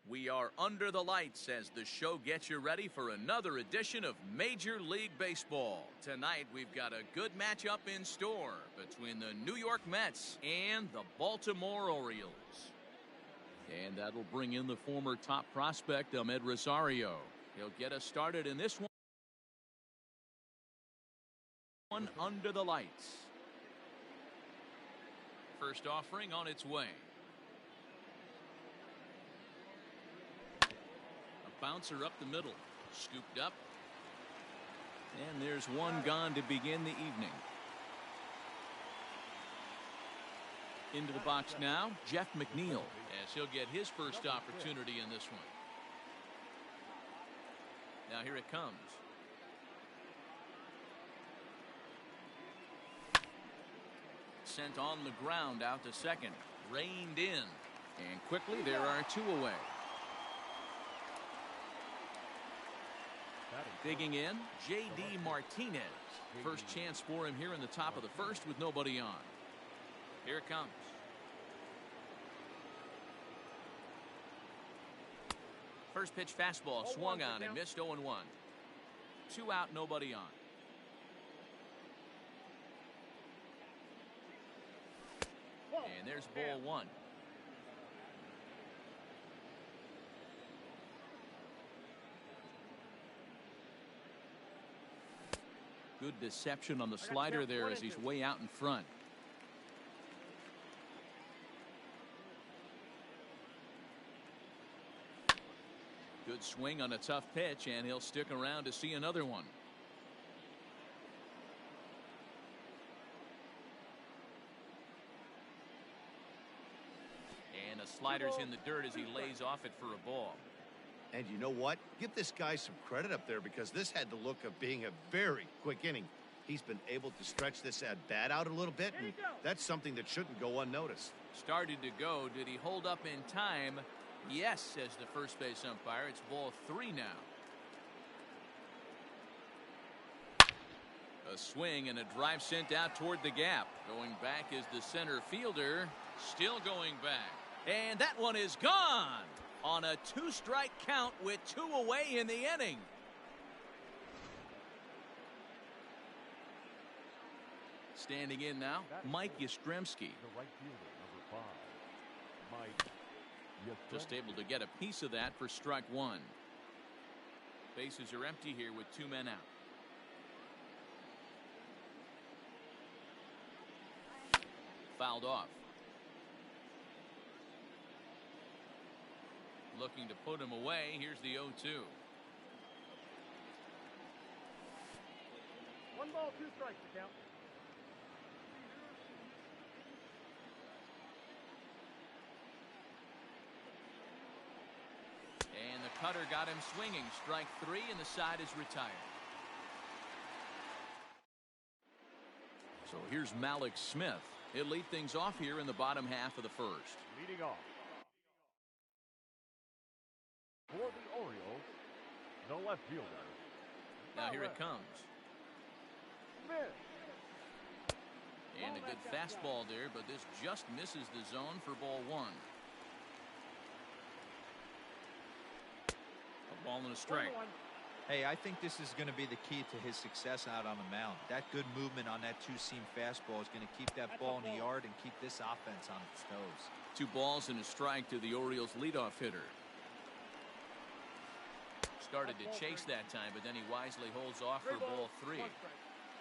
We are under the lights as the show gets you ready for another edition of Major League Baseball. Tonight we've got a good matchup in store between the New York Mets and the Baltimore Orioles. And that'll bring in the former top prospect, Ahmed Rosario. He'll get us started in this one under the lights. First offering on its way. Bouncer up the middle, scooped up, and there's one gone to begin the evening. Into the box now, Jeff McNeil, as he'll get his first opportunity in this one. Now here it comes. Sent on the ground out to second, reined in, and quickly there are two away. Digging in, J.D. Martinez. First chance for him here in the top of the first with nobody on. Here it comes. First pitch fastball swung on and missed 0-1. 2 out, nobody on. And there's ball one. Good deception on the slider there as he's way out in front. Good swing on a tough pitch, and he'll stick around to see another one. And the slider's in the dirt as he lays off it for a ball. And you know what? Give this guy some credit up there because this had the look of being a very quick inning. He's been able to stretch this at bat out a little bit, and that's something that shouldn't go unnoticed. Started to go. Did he hold up in time? Yes, says the first base umpire. It's ball 3 now. A swing and a drive sent out toward the gap. Going back is the center fielder. Still going back. And that one is gone on a 2-strike count with 2 away in the inning. Standing in now, Mike Yastrzemski. Just able to get a piece of that for strike 1. Bases are empty here with 2 men out. Fouled off. Looking to put him away. Here's the 0-2. 1 ball, 2 strikes to count. And the cutter got him swinging. Strike 3, and the side is retired. So here's Malik Smith. He'll lead things off here in the bottom half of the first. Leading off for the Orioles, the left fielder. Now here it comes. Smith. And a good fastball there, but this just misses the zone for ball 1. A ball and a strike. Hey, I think this is going to be the key to his success out on the mound. That good movement on that 2-seam fastball is going to keep that ball in the yard and keep this offense on its toes. 2 balls and a strike to the Orioles leadoff hitter. Started to chase that time, but then he wisely holds off for ball 3.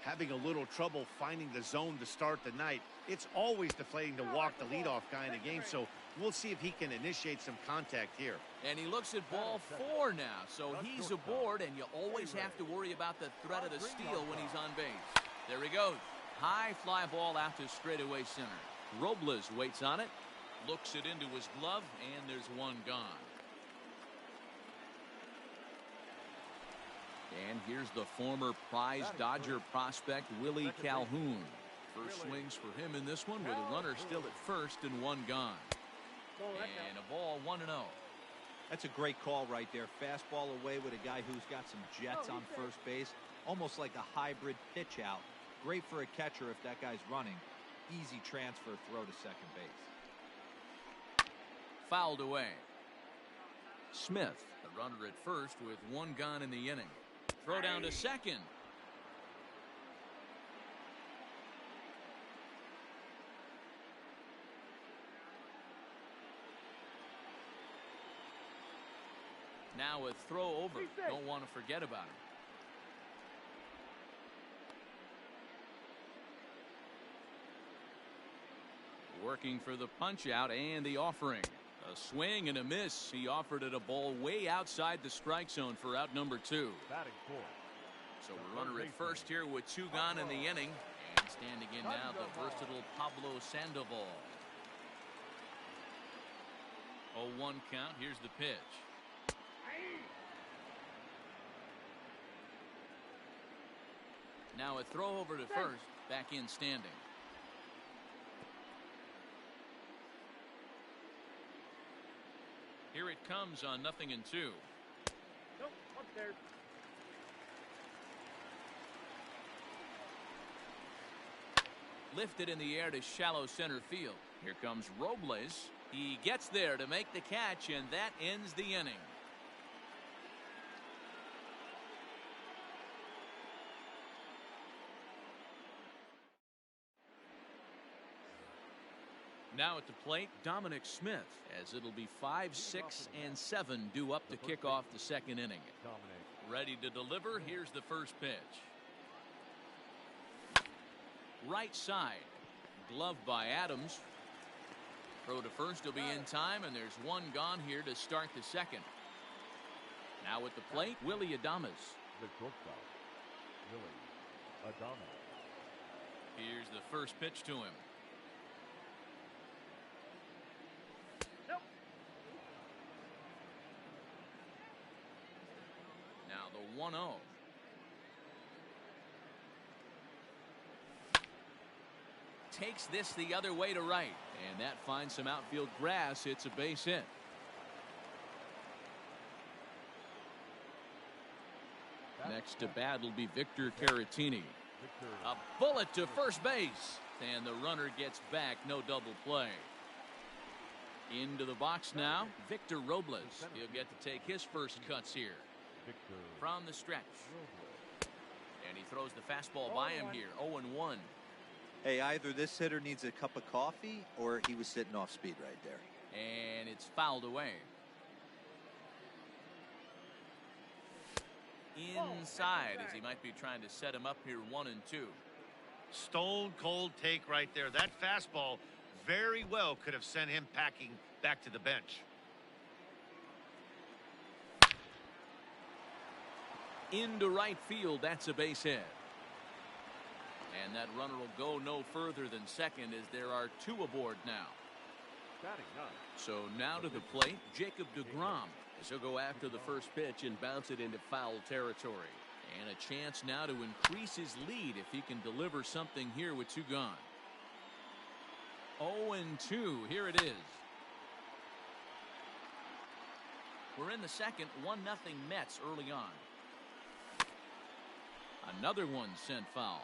Having a little trouble finding the zone to start the night. It's always deflating to walk the leadoff guy in the game, so we'll see if he can initiate some contact here. And he looks at ball 4 now, so he's aboard, and you always have to worry about the threat of the steal when he's on base. There he goes. High fly ball out to straightaway center. Robles waits on it, looks it into his glove, and there's one gone. And here's the former prize Dodger prospect Willie Calhoun. First swings for him in this one with a runner still at first and 1 gone. And a ball 1-0. That's a great call right there. Fastball away with a guy who's got some jets on first base. Almost like a hybrid pitch out. Great for a catcher if that guy's running. Easy transfer throw to second base. Fouled away. Smith, the runner at first with one gone in the inning. Throw down to second. Now a throw over. Don't want to forget about him. Working for the punch out and the offering. A swing and a miss. He offered it a ball way outside the strike zone for out number 2. Batting fourth. So a runner at first here with 2 gone in the inning. And standing in now the versatile Pablo Sandoval. 0-1 count. Here's the pitch. Now a throw over to first. Back in standing. Here it comes on 0-2. Nope, up there. Lifted in the air to shallow center field. Here comes Robles. He gets there to make the catch, and that ends the inning. Now at the plate, Dominic Smith, as it'll be 5, 6, and 7 due up to kick off the second inning. Ready to deliver. Here's the first pitch. Right side. Gloved by Adams. Throw to first will be in time, and there's one gone here to start the second. Now at the plate, Willie Adames. The shortstop, Willie Adames. Here's the first pitch to him. Now the 1-0. Takes this the other way to right, and that finds some outfield grass. It's a base hit. Next to bat will be Victor Caratini. A bullet to first base, and the runner gets back. No double play. Into the box now, Victor Robles. He'll get to take his first cuts here. From the stretch. And he throws the fastball by him here. 0-1. Hey, either this hitter needs a cup of coffee or he was sitting off speed right there. And it's fouled away. Inside, as he might be trying to set him up here 1-2. Stone cold take right there. That fastball very well could have sent him packing back to the bench. Into right field, that's a base hit. And that runner will go no further than second, as there are 2 aboard now. So now to the plate, Jacob deGrom, as he'll go after the first pitch and bounce it into foul territory. And a chance now to increase his lead if he can deliver something here with 2 gone. 0-2, here it is. We're in the second, 1-0 Mets early on. Another one sent foul.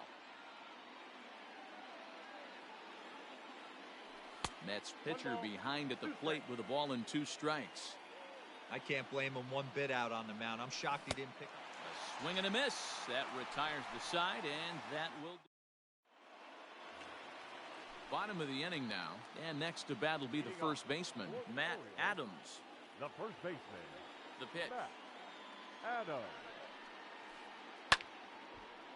Mets pitcher behind at the plate with a ball and 2 strikes. I can't blame him one bit out on the mound. I'm shocked he didn't pick up. A swing and a miss. That retires the side, and that will. Bottom of the inning now, and next to bat will be the first baseman, Matt Adams. The first baseman. The pitch. Adams.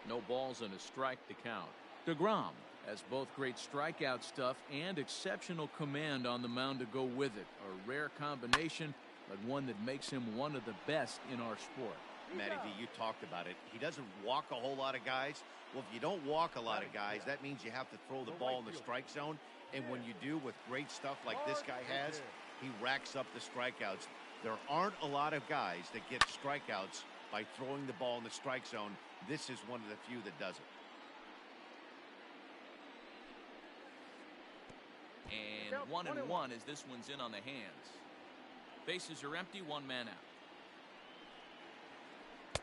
No balls and a strike to count. deGrom has both great strikeout stuff and exceptional command on the mound to go with it. A rare combination, but one that makes him one of the best in our sport. Matty V, you talked about it. He doesn't walk a whole lot of guys. Well, if you don't walk a lot of guys, that means you have to throw the ball in the strike zone. And when you do with great stuff like this guy has, he racks up the strikeouts. There aren't a lot of guys that get strikeouts by throwing the ball in the strike zone. This is one of the few that does it. And 1-1 as this one's in on the hands. Bases are empty, 1 man out.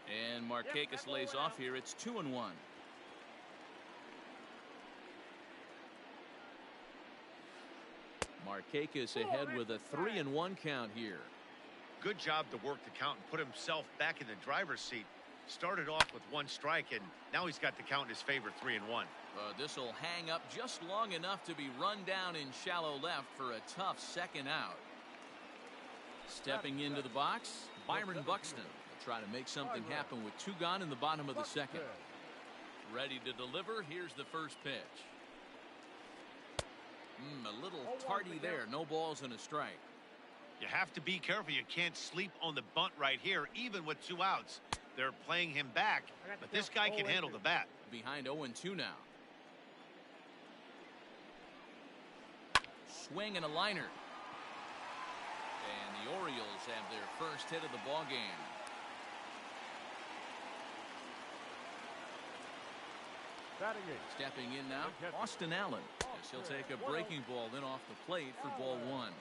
And Markakis lays off here. It's 2-1. Markakis ahead with a 3-1 count here. good job to work the count and put himself back in the driver's seat. Started off with 1 strike, and now he's got the count in his favor, 3-1. This will hang up just long enough to be run down in shallow left for a tough second out. Stepping into the box, Byron Buxton will try to make something happen with 2 gone in the bottom of the second. Ready to deliver. Here's the first pitch. A little tardy there. No balls and a strike. You have to be careful. You can't sleep on the bunt right here, even with 2 outs. They're playing him back, but this guy can handle the bat. Behind 0-2 now. Swing and a liner. And the Orioles have their first hit of the ball game. Stepping in now, Austin Allen. As he'll take a breaking ball then off the plate for ball 1.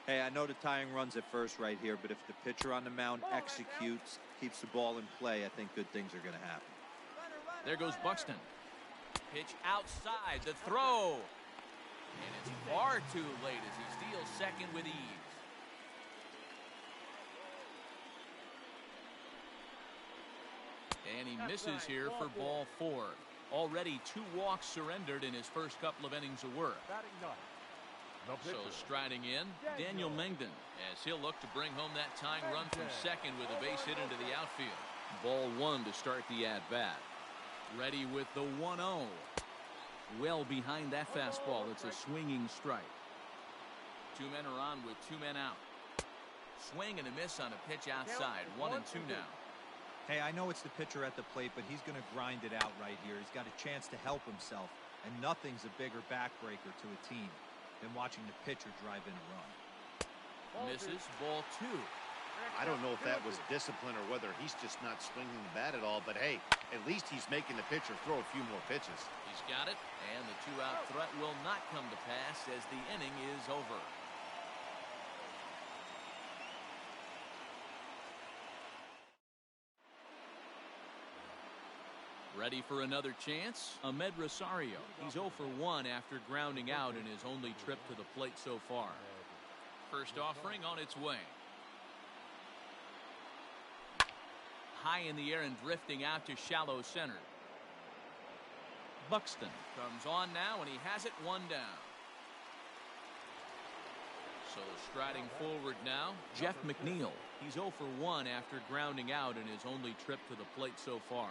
Hey, I know the tying runs at first right here, but if the pitcher on the mound executes, keeps the ball in play, I think good things are going to happen. There goes Buxton. Pitch outside, the throw. And it's far too late as he steals second with ease. And he misses here for ball 4. Already 2 walks surrendered in his first couple of innings of work. So striding in, Daniel Mengden, as he'll look to bring home that tying run from second with a base hit into the outfield. Ball 1 to start the at-bat. Ready with the 1-0. Well behind that fastball. It's a swinging strike. 2 men are on with 2 men out. Swing and a miss on a pitch outside. 1-2 now. Hey, I know it's the pitcher at the plate, but he's going to grind it out right here. He's got a chance to help himself, and nothing's a bigger backbreaker to a team than watching the pitcher drive in a run. Misses, ball 2. I don't know if that was discipline or whether he's just not swinging the bat at all, but hey, at least he's making the pitcher throw a few more pitches. He's got it, and the 2-out threat will not come to pass as the inning is over. Ready for another chance? Ahmed Rosario. He's 0 for 1 after grounding out in his only trip to the plate so far. First offering on its way. High in the air and drifting out to shallow center. Buxton comes on now, and he has it 1 down. So striding forward now, Jeff McNeil. He's 0 for 1 after grounding out in his only trip to the plate so far.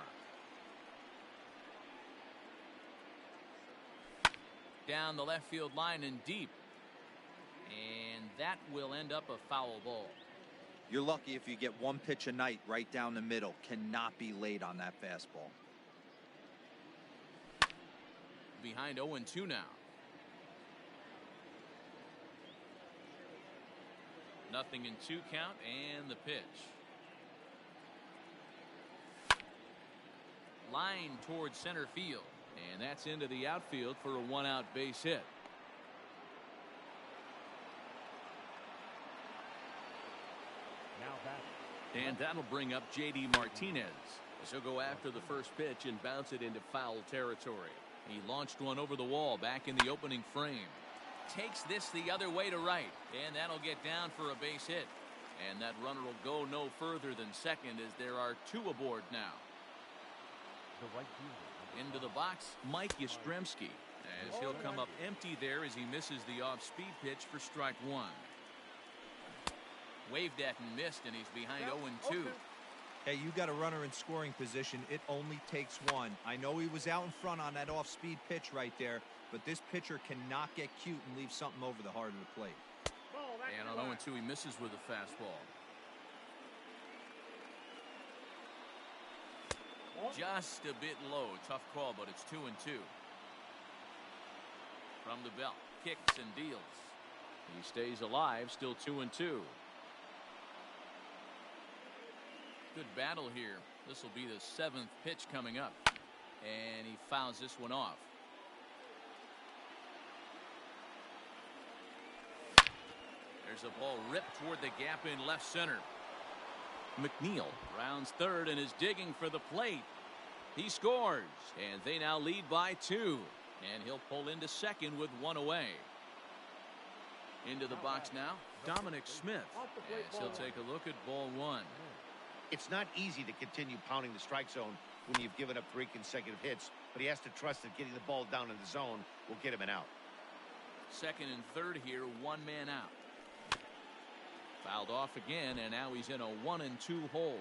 Down the left field line and deep. And that will end up a foul ball. You're lucky if you get 1 pitch a night right down the middle. Cannot be late on that fastball. Behind 0-2 now. Nothing in 2 count and the pitch. Line towards center field. And that's into the outfield for a 1-out base hit. And that'll bring up J.D. Martinez, as he'll go after the first pitch and bounce it into foul territory. He launched one over the wall back in the opening frame. Takes this the other way to right, and that'll get down for a base hit. And that runner will go no further than second as there are 2 aboard now. Into the box, Mike Yastrzemski, as he'll come up empty there as he misses the off-speed pitch for strike 1. Waved at and missed, and he's behind 0-2. Hey, you got a runner in scoring position. It only takes 1. I know he was out in front on that off-speed pitch right there, but this pitcher cannot get cute and leave something over the heart of the plate. And on 0-2, he misses with a fastball. Just a bit low. Tough call, but it's 2-2. From the belt, kicks and deals. He stays alive, still 2-2. Good battle here. This will be the 7th pitch coming up. And he fouls this one off. There's a ball ripped toward the gap in left center. McNeil rounds third and is digging for the plate. He scores, and they now lead by 2. And he'll pull into second with 1 away. Into the box now, Dominic Smith, as he'll take a look at ball one. It's not easy to continue pounding the strike zone when you've given up 3 consecutive hits, but he has to trust that getting the ball down in the zone will get him an out. Second and third here, 1 man out. Fouled off again, and now he's in a 1-2 hole.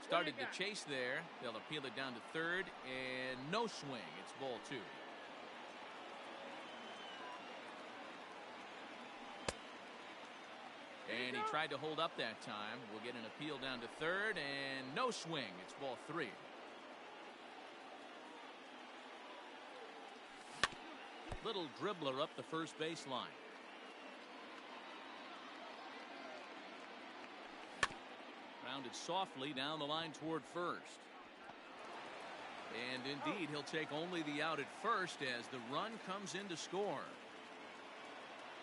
Started to chase there. They'll appeal it down to third, and no swing. It's ball 2. And he tried to hold up that time. We'll get an appeal down to third, and no swing. It's ball 3. Little dribbler up the first baseline. Rounded softly down the line toward first. And indeed, he'll take only the out at first as the run comes in to score.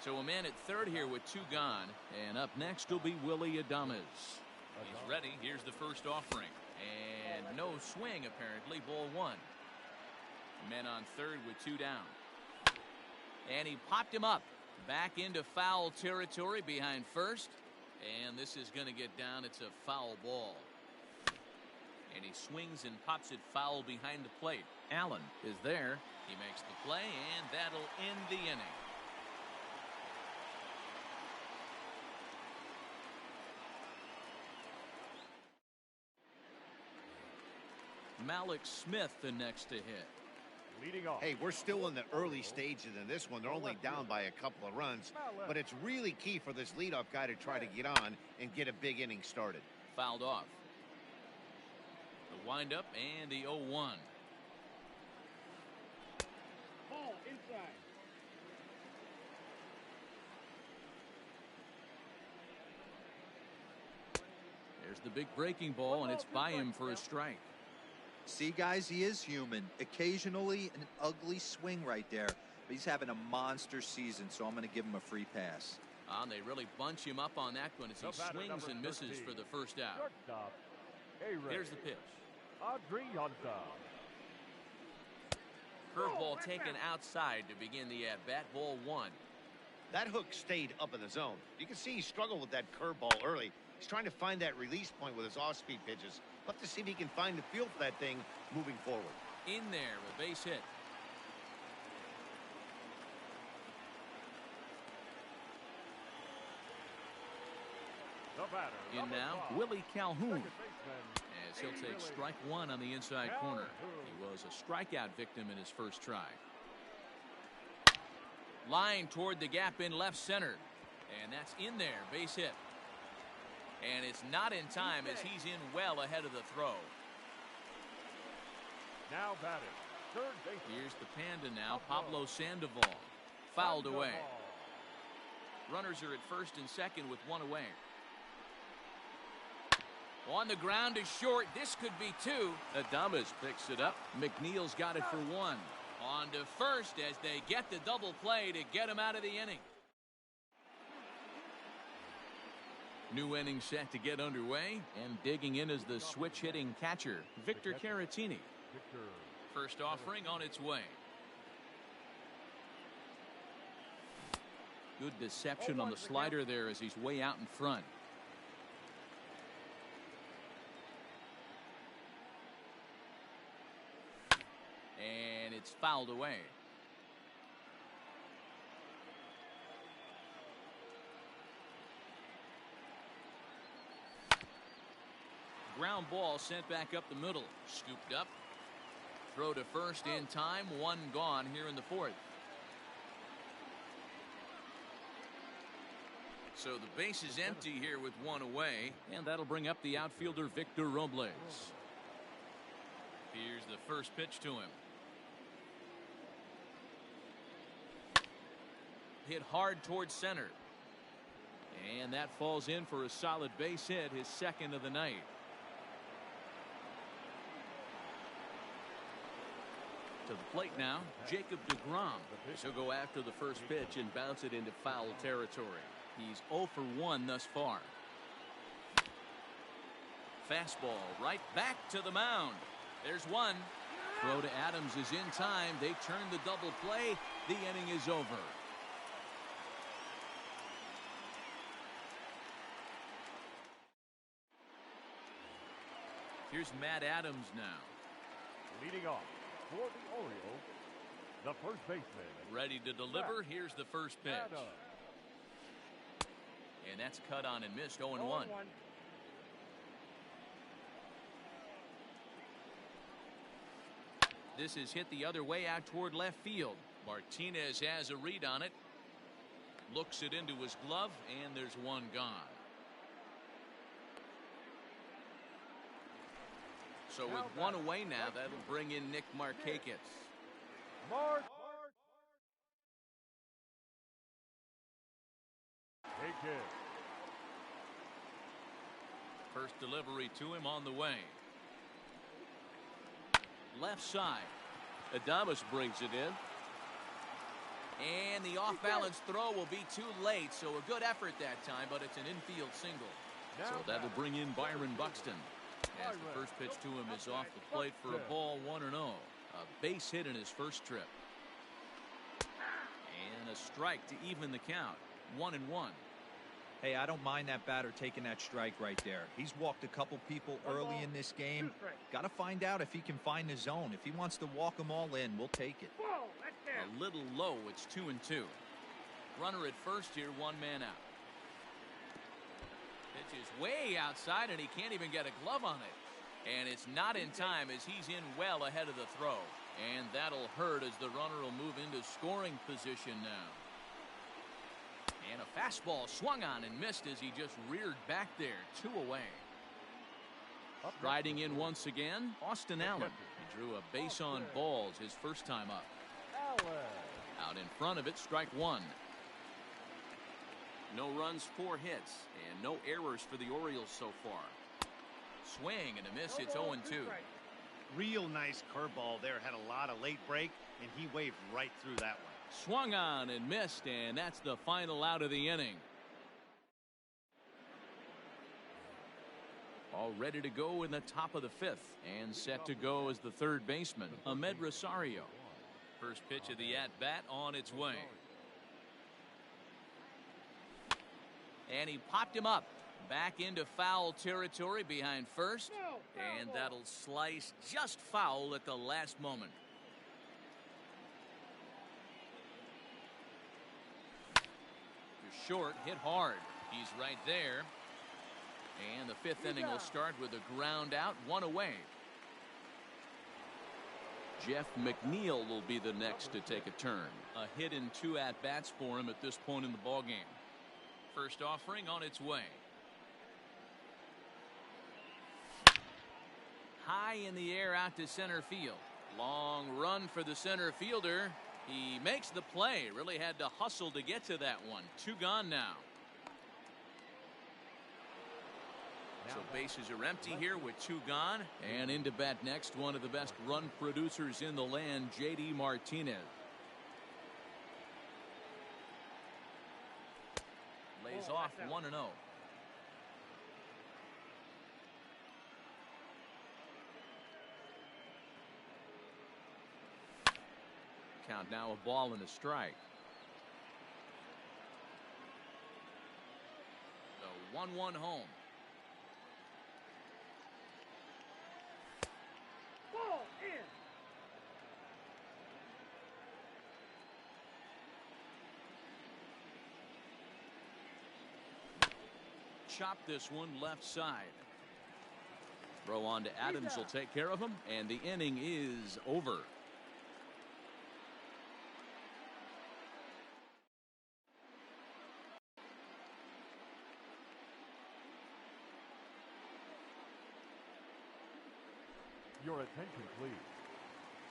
So a man at third here with 2 gone. And up next will be Willie Adames. He's ready. Here's the first offering. And no swing, apparently. Ball 1. Men on third with 2 down. And he popped him up. Back into foul territory behind first. And this is going to get down. It's a foul ball. And he swings and pops it foul behind the plate. Allen is there. He makes the play, and that'll end the inning. Malik Smith the next to hit. Leading off. Hey, we're still in the early stages in this one. They're only down by a couple of runs, but it's really key for this leadoff guy to try to get on and get a big inning started. Fouled off. The windup and the 0-1. Ball inside. There's the big breaking ball, and it's by him for a strike. See, guys, he is human. Occasionally an ugly swing right there, but he's having a monster season, so I'm going to give him a free pass. And they really bunch him up on that one as he swings and misses for the first out. Shortstop, Here's the pitch. Adrianza. Curveball taken outside to begin the at-bat. Ball 1. That hook stayed up in the zone. You can see he struggled with that curveball early. He's trying to find that release point with his off-speed pitches. We'll have to see if he can find the feel for that thing moving forward. In there, a base hit. The batter. In now, Willie Calhoun, as he'll take strike 1 on the inside corner. He was a strikeout victim in his first try. Line toward the gap in left center. And that's in there, base hit. And it's not in time as he's in well ahead of the throw. Now batting. Third base. Here's the Panda now, Pablo Sandoval. Fouled away. Runners are at first and second with 1 away. On the ground is short. This could be 2. Adames picks it up. McNeil's got it for 1. On to first as they get the double play to get him out of the inning. New inning set to get underway, and digging in is the switch-hitting catcher, Victor Caratini. First offering on its way. Good deception on the slider there as he's way out in front. And it's fouled away. Ground ball sent back up the middle. Scooped up. Throw to first in time. 1 gone here in the 4th. So the base is empty here with 1 away. And that'll bring up the outfielder Victor Robles. Here's the first pitch to him. Hit hard towards center. And that falls in for a solid base hit, his second of the night. To the plate now, Jacob deGrom. He'll go after the first pitch and bounce it into foul territory. He's 0 for 1 thus far. Fastball right back to the mound. There's 1. Throw to Adams is in time. They turn the double play. The inning is over. Here's Matt Adams now. Leading off for the Orioles, the first baseman. Ready to deliver. Here's the first pitch. And that's cut on and missed. 0-1. This is hit the other way out toward left field. Martinez has a read on it. Looks it into his glove, and there's one gone. So with one away now, that'll bring in Nick Markakis. First delivery to him on the way. Left side. Adames brings it in. And the off-balance throw will be too late, so a good effort that time, but it's an infield single. So that'll bring in Byron Buxton. As the first pitch to him is off the plate for a ball, 1-0. A base hit in his first trip. And a strike to even the count. 1-1. Hey, I don't mind that batter taking that strike right there. He's walked a couple people early in this game. Got to find out if he can find the zone. If he wants to walk them all in, we'll take it. A little low. It's 2-2. Runner at first here, one man out. Pitch is way outside, and he can't even get a glove on it. And it's not in time as he's in well ahead of the throw. And that'll hurt as the runner will move into scoring position now. And a fastball swung on and missed as he just reared back there. 2 away. Riding in once again, Austin Allen. He drew a base on balls his first time up. Out in front of it, strike one. No runs, 4 hits, and no errors for the Orioles so far. Swing and a miss. It's 0-2. Real nice curveball there. Had a lot of late break, and he waved right through that one. Swung on and missed, and that's the final out of the inning. All ready to go in the top of the 5th, and set to go as the third baseman, Ahmed Rosario. First pitch of the at-bat on its way. And he popped him up. Back into foul territory behind first, and that'll slice just foul at the last moment. Short, hit hard. He's right there. And the 5th inning will start with a ground out, 1 away. Jeff McNeil will be the next to take a turn. A hit in 2 at-bats for him at this point in the ballgame. First offering on its way. High in the air out to center field. Long run for the center fielder. He makes the play. Really had to hustle to get to that one. 2 gone now. So bases are empty here with 2 gone. And in to bat next, one of the best run producers in the land, J.D. Martinez. Lays off 1-0. Count now, a ball and a strike. The 1-1 home. Ball in. Chop this one left side. Throw on to Adams will take care of him, and the inning is over. Your attention, please.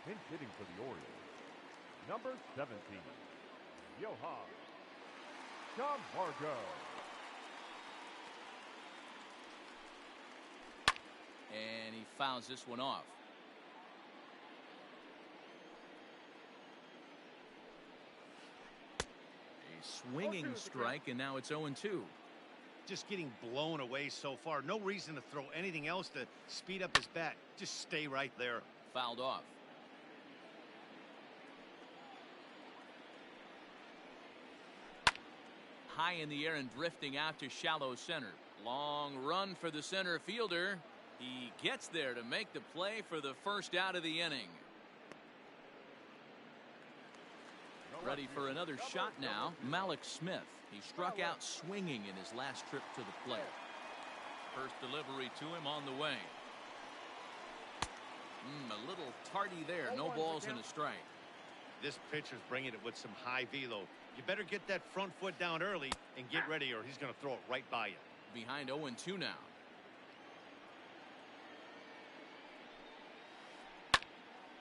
Pinch hitting for the Orioles. Number 17, Johan Camargo. And he fouls this one off. A swinging strike, and now it's 0-2. Just getting blown away so far. No reason to throw anything else to speed up his bat. Just stay right there. Fouled off. high in the air and drifting out to shallow center. Long run for the center fielder. He gets there to make the play for the first out of the inning. Ready for another shot now, Malik Smith. He struck out swinging in his last trip to the plate. First delivery to him on the way. A little tardy there. No balls and a strike. This pitcher's bringing it with some high velo. You better get that front foot down early and get ready, or he's going to throw it right by you. Behind 0-2 now.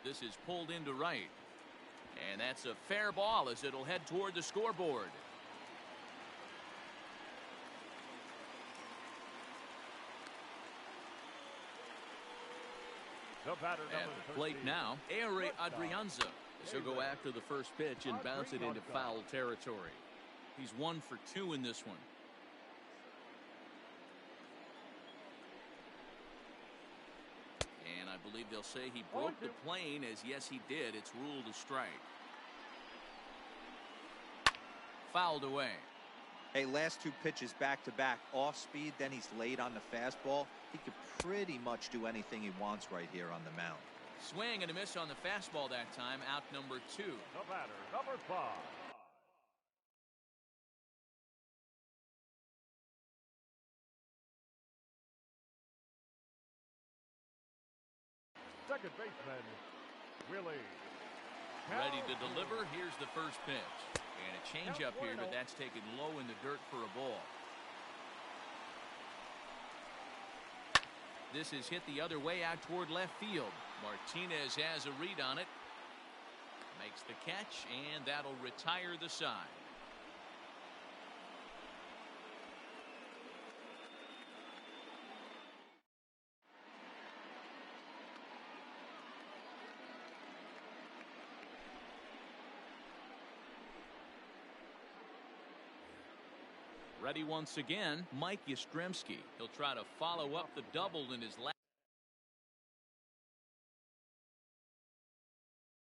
This is pulled into right. And that's a fair ball as it'll head toward the scoreboard. At the plate now, Ehire Adrianza. He'll go after the first pitch and bounce it into foul territory. He's 1 for 2 in this one. And I believe they'll say he broke the plane, as yes he did. It's ruled a strike. Fouled away. Hey, last 2 pitches back to back, off speed, then he's late on the fastball. He could pretty much do anything he wants right here on the mound. Swing and a miss on the fastball that time. Out number 2. The batter, number 5. Second baseman, Willie. Ready to deliver. Here's the first pitch. And a changeup here, but that's taken low in the dirt for a ball. This is hit the other way out toward left field. Martinez has a read on it. Makes the catch, and that'll retire the side. Ready once again, Mike Yastrzemski. He'll try to follow up the double in his last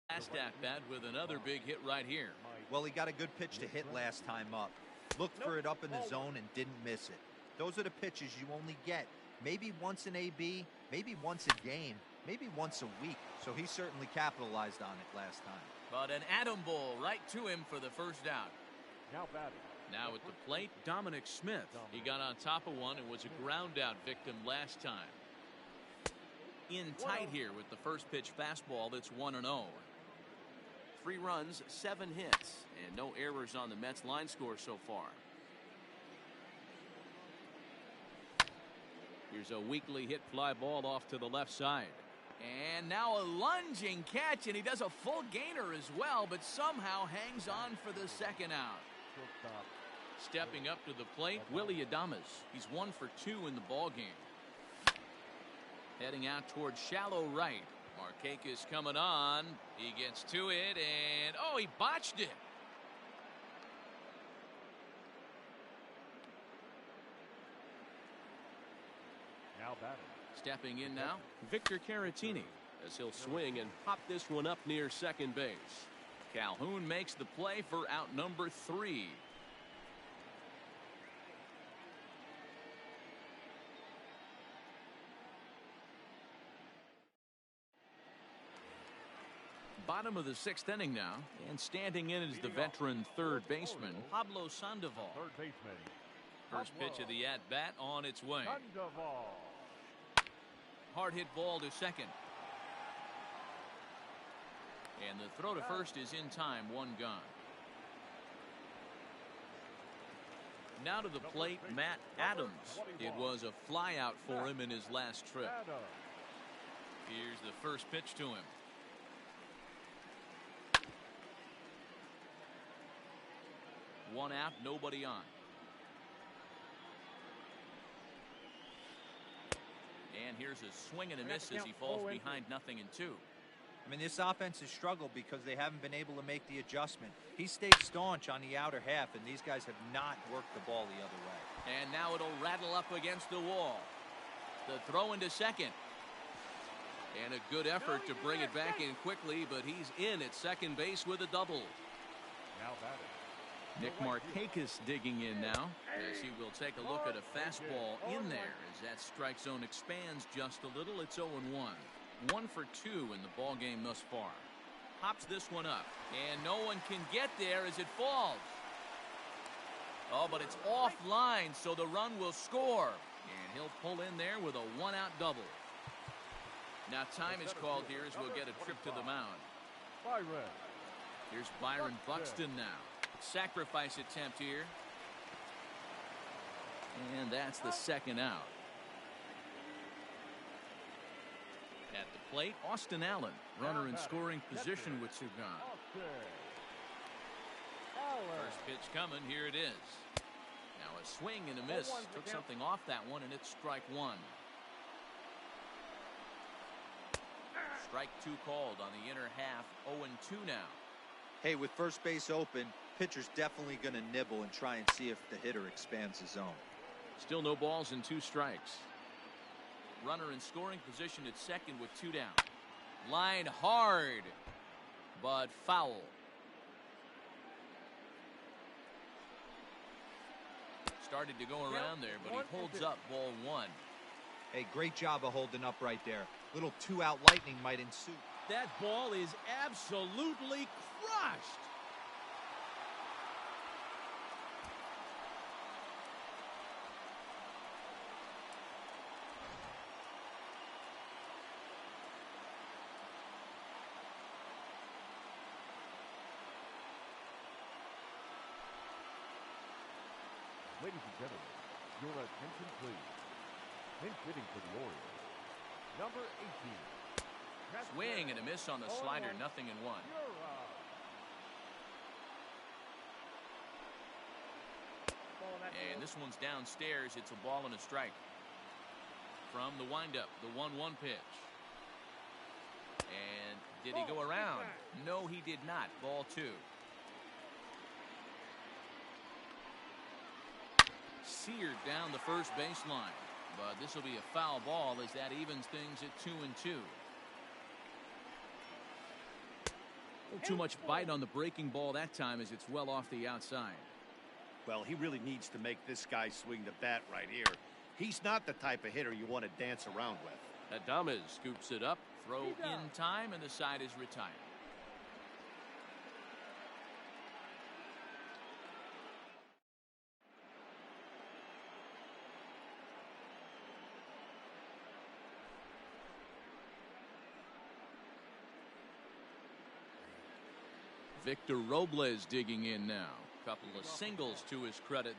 at-bat with another big hit right here. Well, he got a good pitch to hit last time up. Looked for it up in the zone and didn't miss it. Those are the pitches you only get maybe once in AB, maybe once a game, maybe once a week. So he certainly capitalized on it last time. But an atom ball right to him for the first out. Now batting. Now at the plate, Dominic Smith. He got on top of one and was a ground out victim last time. In tight here with the first pitch fastball that's 1-0. 3 runs, 7 hits, and no errors on the Mets line score so far. Here's a weakly hit fly ball off to the left side. And now a lunging catch, and he does a full gainer as well, but somehow hangs on for the second out. Stepping up to the plate, Willie Adames. He's 1 for 2 in the ball game. Heading out towards shallow right. Markakis coming on. He gets to it, and oh, he botched it. Now batting. Stepping in now, Victor Caratini, as he'll swing and pop this one up near second base. Calhoun makes the play for out number 3. Bottom of the 6th inning now, and standing in is the veteran third baseman, Pablo Sandoval. Third baseman. First pitch of the at-bat on its way. Sandoval. Hard hit ball to second. And the throw to first is in time, 1 gone. Now to the plate, Matt Adams. It was a flyout for him in his last trip. Here's the first pitch to him. One out, nobody on. And here's a swing and a miss as he falls behind 0-2. I mean, this offense has struggled because they haven't been able to make the adjustment. He stayed staunch on the outer half, and these guys have not worked the ball the other way. And now it'll rattle up against the wall. The throw into second. And a good effort to bring it back in quickly, but he's in at second base with a double. Now batting. Nick Markakis digging in now, as he will take a look at a fastball in there as that strike zone expands just a little. It's 0-1. 1 for 2 in the ball game thus far. Pops this one up, and no one can get there as it falls. Oh, but it's offline, so the run will score, and he'll pull in there with a one-out double. Now time is called here as we'll get a trip to the mound. Here's Byron Buxton now. Sacrifice attempt here. And that's the second out. At the plate, Austin Allen, runner in scoring position with 2 gone. First pitch coming, here it is. Now a swing and a miss. Took something off that one, and it's strike 1. Strike 2 called on the inner half. 0-2 now. Hey, with first base open, pitcher's definitely going to nibble and try and see if the hitter expands his zone. Still no balls and 2 strikes. Runner in scoring position at second with 2 down. Line hard, but foul. Started to go around there, but he holds up ball 1. Hey, great job of holding up right there. Little 2-out lightning might ensue. That ball is absolutely crushed. Ladies and gentlemen, your attention please. Pinch hitting for the Orioles, number 18. Swing and a miss on the slider, 0-1. And this one's downstairs. It's a ball and a strike. From the windup, the 1-1 pitch. And did he go around? No, he did not. Ball 2. Seared down the first baseline, but this will be a foul ball as that evens things at 2-2. Too much bite on the breaking ball that time as it's well off the outside. Well, he really needs to make this guy swing the bat right here. He's not the type of hitter you want to dance around with. Adames scoops it up, throw in time, and the side is retired. Victor Robles digging in now. Couple of singles to his credit.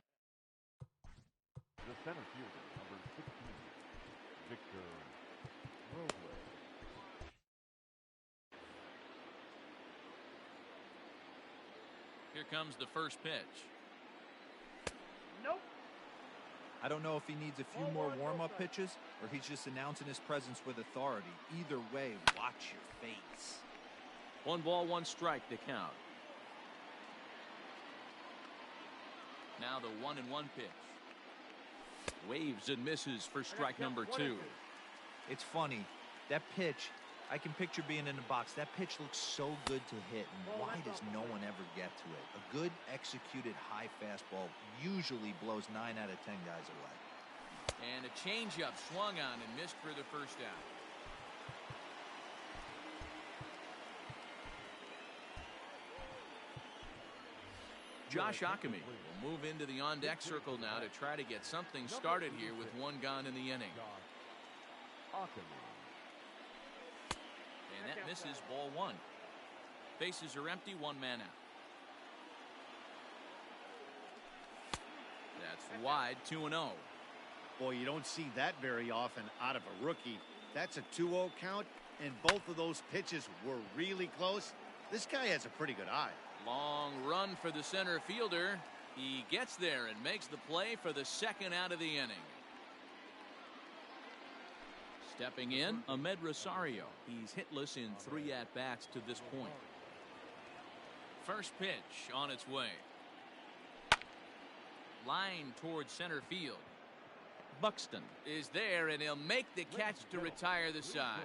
The center fielder, number 16, Victor Robles. Here comes the first pitch. Nope. I don't know if he needs a few more warm-up pitches or he's just announcing his presence with authority. Either way, watch your face. 1 ball, 1 strike to count. Now the 1-1 pitch. Waves and misses for strike number 2. It's funny. That pitch, I can picture being in the box. That pitch looks so good to hit, and why does no one ever get to it? A good executed high fastball usually blows 9 out of 10 guys away. And a changeup swung on and missed for the first out. Josh Ockamy will move into the on-deck circle now to try to get something started here with 1 gone in the inning. And that misses ball 1. Bases are empty, 1 man out. That's wide, 2-0. Boy, you don't see that very often out of a rookie. That's a 2-0 count, and both of those pitches were really close. This guy has a pretty good eye. Long run for the center fielder. He gets there and makes the play for the second out of the inning. Stepping in, Ahmed Rosario. He's hitless in 3 at-bats to this point. First pitch on its way. Line towards center field. Buxton is there, and he'll make the catch to retire the side.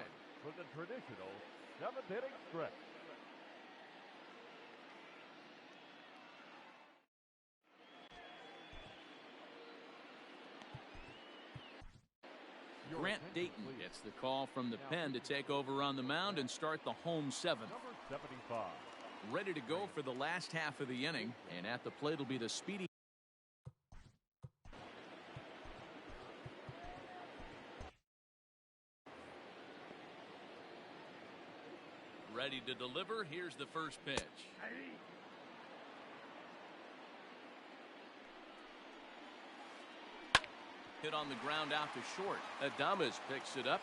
For the traditional 7th inning stretch. Grant Dayton gets the call from the pen to take over on the mound and start the home seventh. Number 75. Ready to go for the last half of the inning, and at the plate will be the speedy. Ready to deliver. Here's the first pitch. Hit on the ground out to short. Adames picks it up.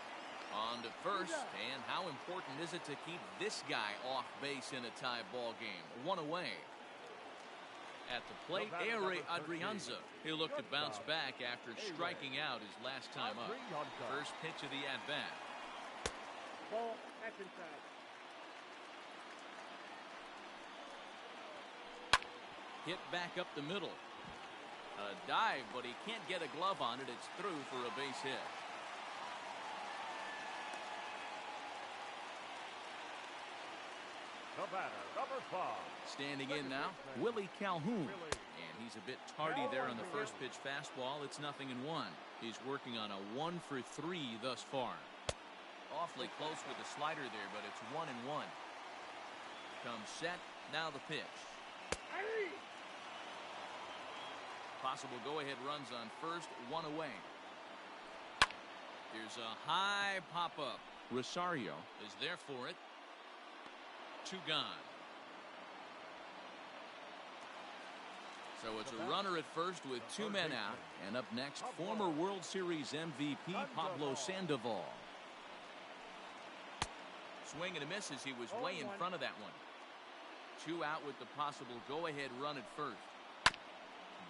On to first, and how important is it to keep this guy off base in a tie ball game? One away. At the plate, Ehre Adrianza. He'll look to bounce back after striking out his last time up. First pitch of the at-bat. Ball, that's inside. Hit back up the middle. A dive, but he can't get a glove on it. It's through for a base hit. The batter, number 5. Standing in now, Willie Calhoun. And he's a bit tardy there on the first pitch fastball. It's 0-1. He's working on a 1-for-3 thus far. Awfully close with the slider there, but it's 1-1. Comes set, now the pitch. Possible go-ahead runs on first, one away. Here's a high pop-up. Rosario Is there for it. 2 gone. So it's a runner at first with 2 men out. And up next, former World Series MVP Pablo Sandoval. Swing and a miss as he was way in front of that one. 2 out with the possible go-ahead run at first.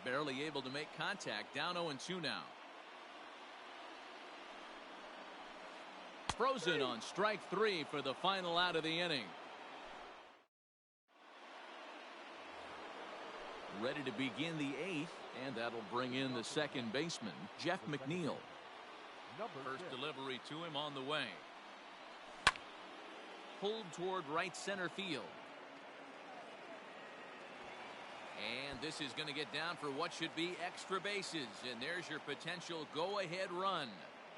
Barely able to make contact. Down 0-2 now. Frozen on strike 3 for the final out of the inning. Ready to begin the 8th, and that'll bring in the second baseman, Jeff McNeil. First delivery to him on the way. Pulled toward right center field. And this is going to get down for what should be extra bases. And there's your potential go-ahead run.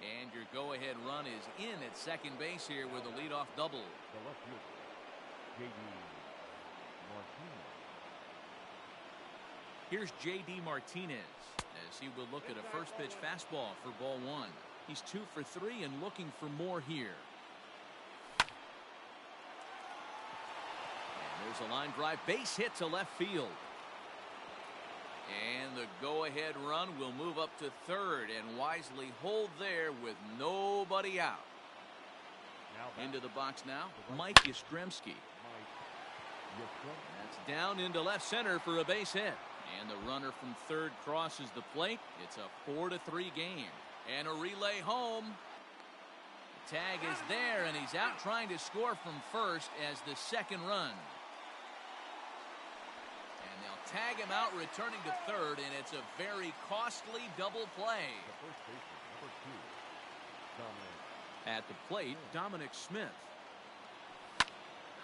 And your go-ahead run is in at second base here with a leadoff double. The left fielder, J.D. Martinez. Here's J.D. Martinez as he will look at a first pitch fastball for ball 1. He's 2 for 3 and looking for more here. And there's a line drive, base hit to left field. And the go-ahead run will move up to third and wisely hold there with nobody out. Into the box now, Mike Yastrzemski. That's down into left center for a base hit. And the runner from third crosses the plate. It's a 4-3 game. And a relay home. The tag is there, and he's out trying to score from first as the second run. Tag him out, returning to third, and it's a very costly double play. The first baseman, number 2, Dominic. At the plate, Dominic Smith.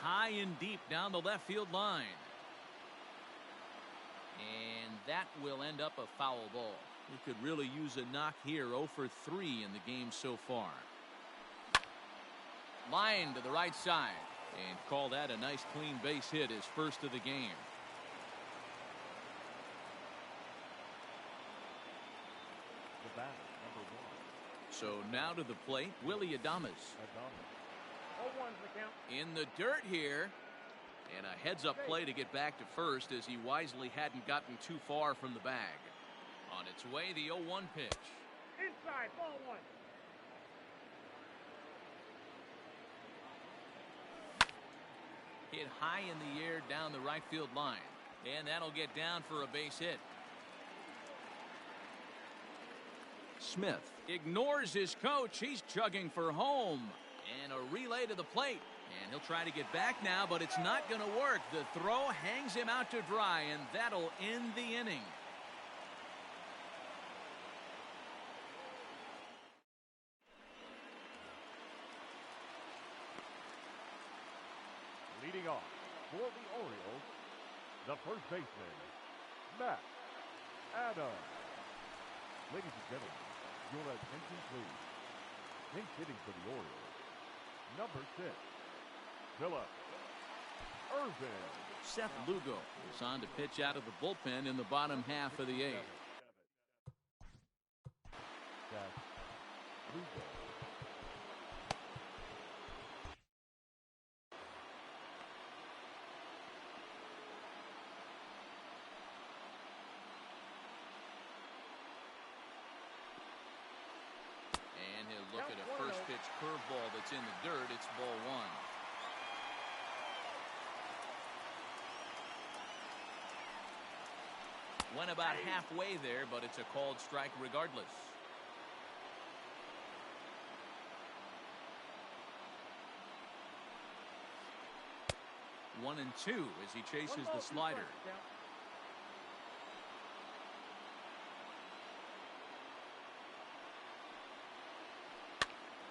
High and deep down the left field line. And that will end up a foul ball. We could really use a knock here. 0 for 3 in the game so far. Line to the right side. And call that a nice clean base hit, his first of the game. So now to the plate, Willie Adames. 0-1's the count. In the dirt here. And a heads-up play to get back to first as he wisely hadn't gotten too far from the bag. On its way, the 0-1 pitch. Inside, ball 1. Hit high in the air down the right field line. And that'll get down for a base hit. Smith ignores his coach. He's chugging for home. And a relay to the plate. And he'll try to get back now, but it's not going to work. The throw hangs him out to dry, and that'll end the inning. Leading off for the Orioles, the first baseman, Matt Adams. Ladies and gentlemen, your attention please. Pinch hitting for the Orioles. Number 6, Philip Irvin. Seth Lugo is on to pitch out of the bullpen in the bottom half of the 8th. Seth Lugo. And he'll look at a first pitch curveball that's in the dirt. It's ball 1. Went about halfway there, but it's a called strike regardless. One and two as he chases the slider.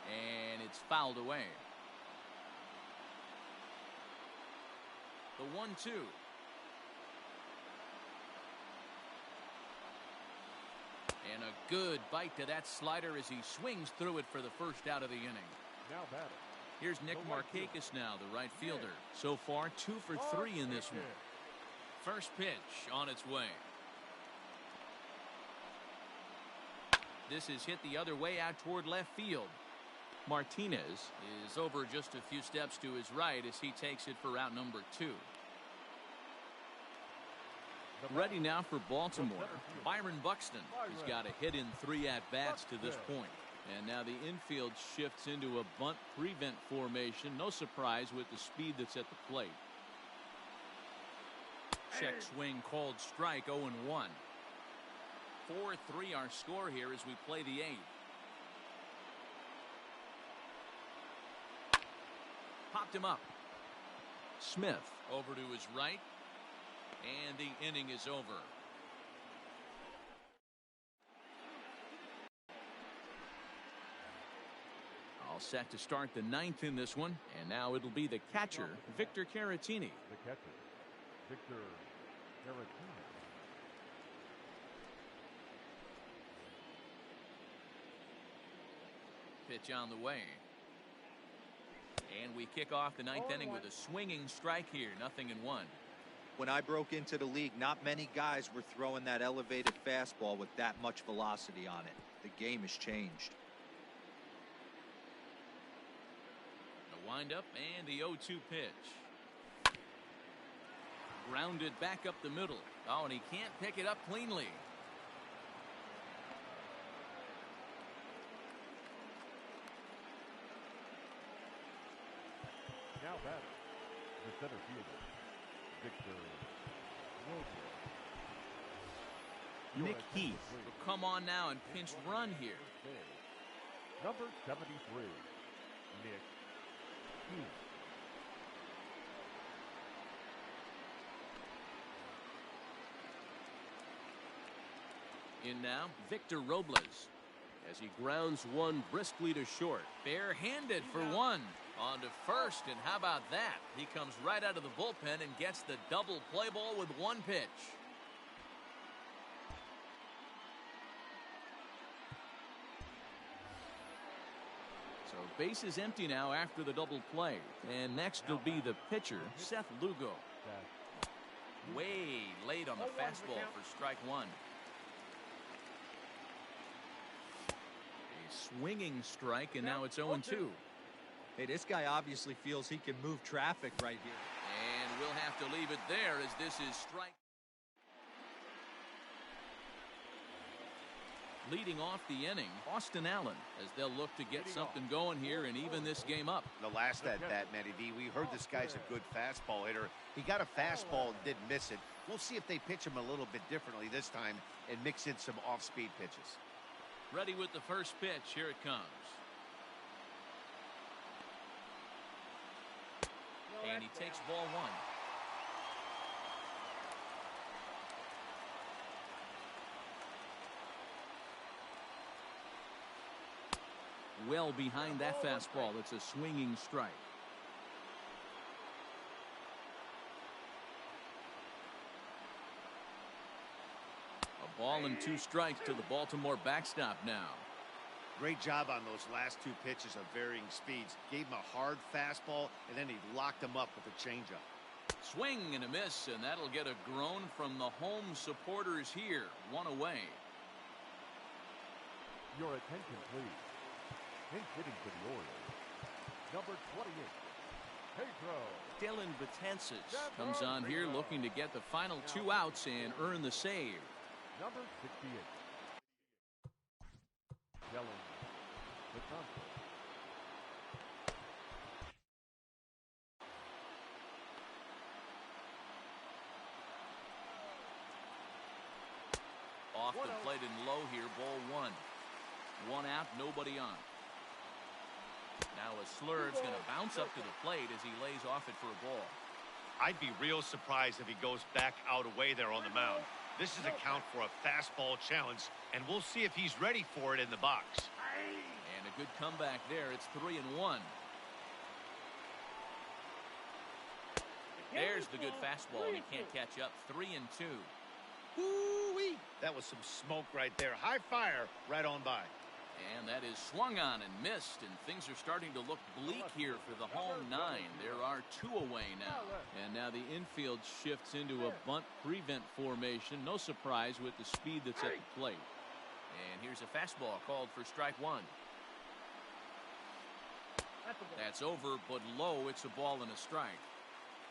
And it's fouled away. The 1-2. And a good bite to that slider as he swings through it for the first out of the inning. Now batting. Here's Nick Markakis now, the right fielder. So far, 2 for 3 in this one. First pitch on its way. This is hit the other way out toward left field. Martinez is over just a few steps to his right as he takes it for route number 2. Ready now for Baltimore. Byron Buxton has got a hit in 3 at-bats to this point. And now the infield shifts into a bunt prevent formation. No surprise with the speed that's at the plate. Check swing called strike, 0-1. 4-3 our score here as we play the 8th. Popped him up. Smith over to his right. And the inning is over. All set to start the 9th in this one. And now it'll be the catcher, Victor Caratini. The catcher, Victor Caratini. Pitch on the way. And we kick off the 9th inning with a swinging strike here. 0-1. When I broke into the league, not many guys were throwing that elevated fastball with that much velocity on it. The game has changed. The windup and the 0-2 pitch. Grounded back up the middle. Oh, and he can't pick it up cleanly. Now batting, the center fielder, Victor Robles. Nick Heath will come on now and pinch run here. Number 73, Nick Heath. In now, Victor Robles as he grounds one briskly to short. Bare-handed for one. On to first, and how about that? He comes right out of the bullpen and gets the double play ball with one pitch. So base is empty now after the double play. And next will be the pitcher, Seth Lugo. Way late on the fastball for strike 1. A swinging strike, and now it's 0-2. Hey, this guy obviously feels he can move traffic right here. And we'll have to leave it there as this is strike. Leading off the inning, Austin Allen, as they'll look to get something going here and even this game up. The last at-bat, Matty V, we heard this guy's a good fastball hitter. He got a fastball and didn't miss it. We'll see if they pitch him a little bit differently this time and mix in some off-speed pitches. Ready with the first pitch. Here it comes. And he takes ball 1. Well behind that fastball. It's a swinging strike. A ball and 2 strikes to the Baltimore backstop now. Great job on those last two pitches of varying speeds. Gave him a hard fastball, and then he locked him up with a changeup. Swing and a miss, and that'll get a groan from the home supporters here. One away. Your attention, please. Pinch hitting for the Orioles. Number 28, Pedro. Dylan Betances comes on here looking to get the final 2 outs and earn the save. Number 68, Dylan Betances. Off the plate and low here, ball 1. 1 out, nobody on. Now a Slurve's going to bounce up to the plate as he lays off it for a ball. I'd be real surprised if he goes back out away there on the mound. This is a count for a fastball challenge, and we'll see if he's ready for it in the box. And a good comeback there. It's 3-1. There's the good fastball, and he can't catch up. 3-2. Woo-wee! That was some smoke right there. High fire right on by. And that is swung on and missed, and things are starting to look bleak here for the home 9. There are 2 away now. And now the infield shifts into a bunt prevent formation. No surprise with the speed that's at the plate. And here's a fastball called for strike 1. That's over, but low. It's a ball and a strike.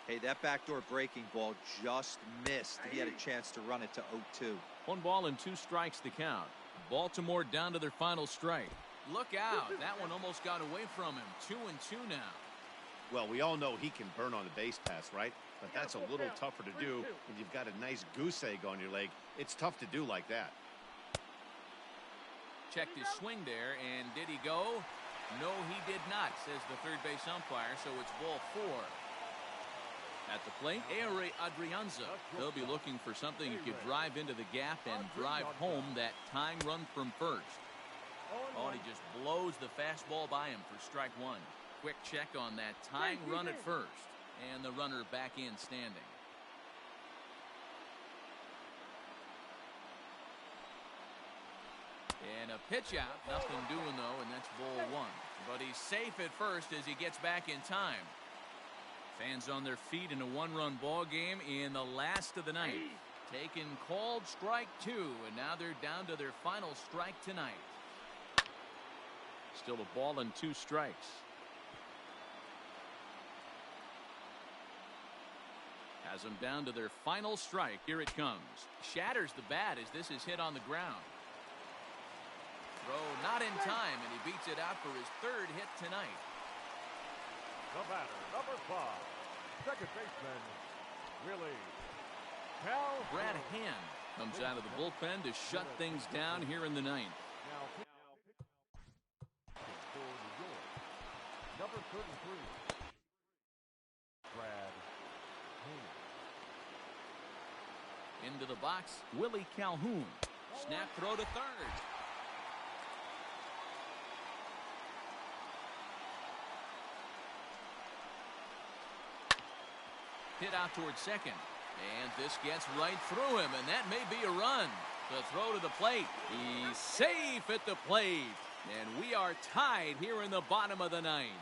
Hey, that backdoor breaking ball just missed. He had a chance to run it to 0-2. 1 ball and 2 strikes to count. Baltimore down to their final strike. Look out. That one almost got away from him. 2-2 now. Well, we all know he can burn on the base pass, right? But that's a little tougher to do when you've got a nice goose egg on your leg. It's tough to do like that. Checked his swing there, and did he go? No, he did not, says the third base umpire, so it's ball 4. At the plate, Ehire Adrianza. They'll be looking for something he could drive into the gap and drive home that tying run from first. Oh, and he just blows the fastball by him for strike 1. Quick check on that tying run at first. And the runner back in standing. And a pitch out. Nothing doing, though, and that's ball 1. But he's safe at first as he gets back in time. Fans on their feet in a 1-run ball game in the last of the night. Taken called strike 2, and now they're down to their final strike tonight. Still a ball and 2 strikes. Has them down to their final strike. Here it comes. Shatters the bat as this is hit on the ground. Throw not in time, and he beats it out for his 3rd hit tonight. The batter, number 5, second baseman, Willie Calhoun. Brad Hand comes out of the bullpen to shut things down here in the 9th. Now, for New York, number 33, Brad Hand. Into the box, Willie Calhoun. Snap throw to third. Hit out towards second. And this gets right through him, and that may be a run. The throw to the plate. He's safe at the plate. And we are tied here in the bottom of the 9th.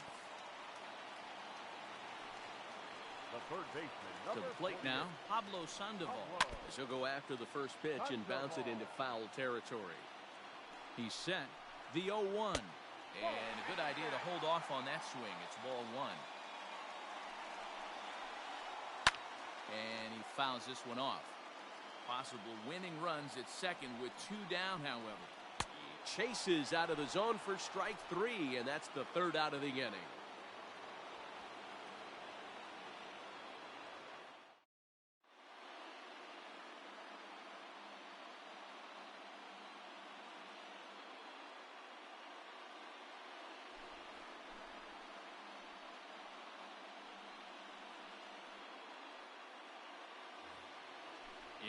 The third baseman, To the plate now, Pablo Sandoval, as he'll go after the first pitch and bounce it into foul territory. He's set. The 0-1. And a good idea to hold off on that swing. It's ball 1. And he fouls this one off. Possible winning runs at second with 2 down, however. He chases out of the zone for strike 3, and that's the 3rd out of the inning.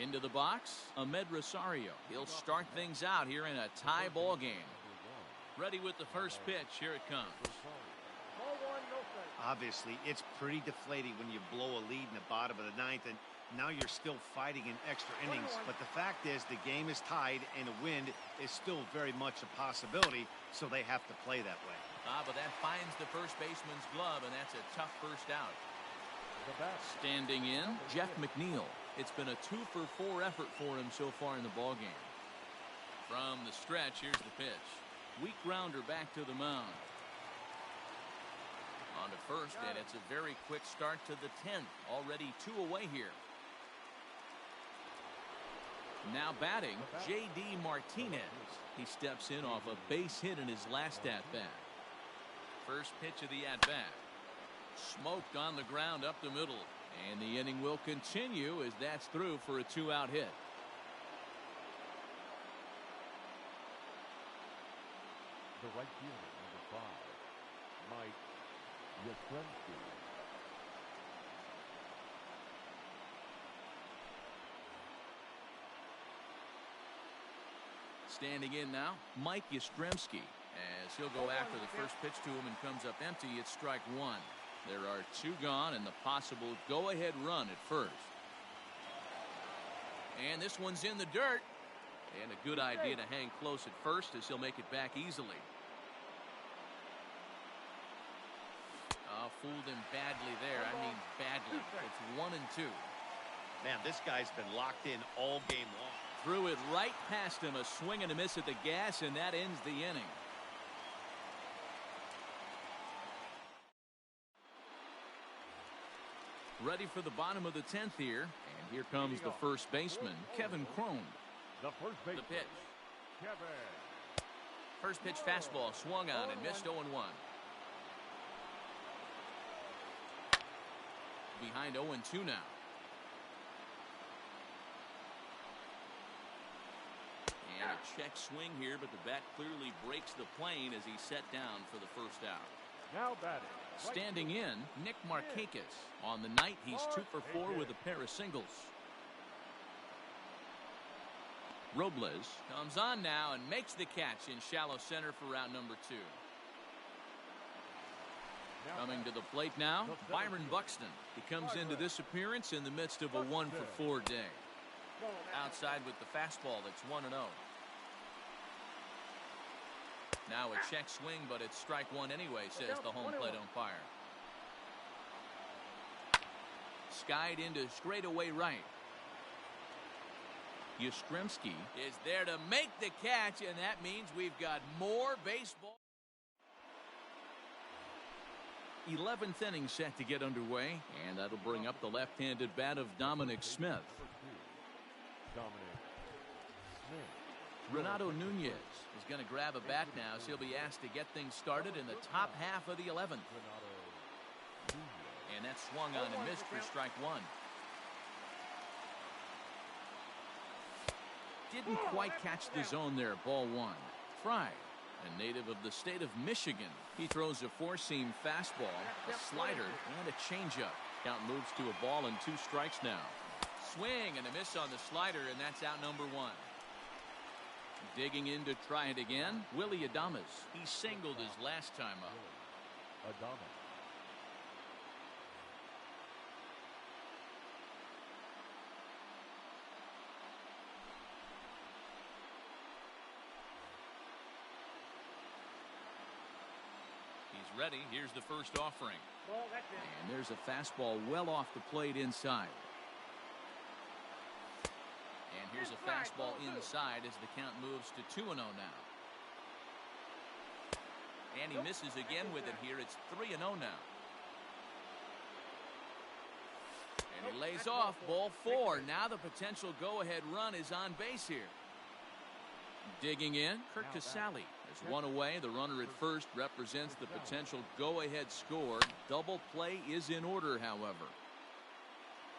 Into the box, Ahmed Rosario. He'll start things out here in a tie ball game. Ready with the first pitch. Here it comes. Obviously, it's pretty deflating when you blow a lead in the bottom of the 9th, and Now you're still fighting in extra innings, but the fact is the game is tied and a win is still very much a possibility, so they have to play that way. But that finds the first baseman's glove, and that's a tough first out. Standing in, Jeff McNeil. It's been a 2-for-4 effort for him so far in the ballgame. From the stretch, here's the pitch. Weak grounder back to the mound. On to first, and it's a very quick start to the 10th. Already 2 away here. Now batting, J.D. Martinez. He steps in off a base hit in his last at-bat. First pitch of the at-bat. Smoked on the ground up the middle. And the inning will continue as that's through for a 2-out hit. The right fielder, number 5, Mike Yastrzemski. Standing in now, Mike Yastrzemski, as he'll go after the first pitch to him and comes up empty. It's strike 1. There are 2 gone and the possible go-ahead run at first. And this one's in the dirt. And a good idea to hang close at first as he'll make it back easily. Fooled him badly there. I mean badly. It's 1 and 2. Man, this guy's been locked in all game long. Threw it right past him. A swing and a miss at the gas, and that ends the inning. Ready for the bottom of the 10th here. And here comes the first baseman, Kevin Crone. The first baseman, The pitch. Kevin. First pitch fastball swung on and missed 0-1. Behind 0-2 now. And a check swing here, but the bat clearly breaks the plane as he's set down for the first out. Now batting. Standing in, Nick Markakis. On the night, he's 2-for-4 with a pair of singles. Robles comes on now and makes the catch in shallow center for out number 2. Coming to the plate now, Byron Buxton. He comes into this appearance in the midst of a 1-for-4 day. Outside with the fastball, that's 1-0. Now a check swing, but it's strike 1 anyway, says the home plate umpire. Skied into straightaway right. Yastrzemski is there to make the catch, and that means we've got more baseball. 11th inning set to get underway, and that'll bring up the left-handed bat of Dominic Smith. Renato Nunez is going to grab a bat now, so he'll be asked to get things started in the top half of the 11th. And that's swung on and missed for strike 1. Didn't quite catch the zone there, ball 1. Fry, a native of the state of Michigan. He throws a 4-seam fastball, a slider, and a changeup. Count moves to a ball and 2 strikes now. Swing and a miss on the slider, and that's out number 1. Digging in to try it again, Willie Adames. He singled his last time up. Adames. He's ready. Here's the first offering. And there's a fastball well off the plate inside. And here's a fastball inside as the count moves to 2-0 now. And he misses again with it here. It's 3-0 now. And he lays off, ball 4. Now the potential go-ahead run is on base here. Digging in, Kurt Casale is 1 away. The runner at first represents the potential go-ahead score. Double play is in order, however.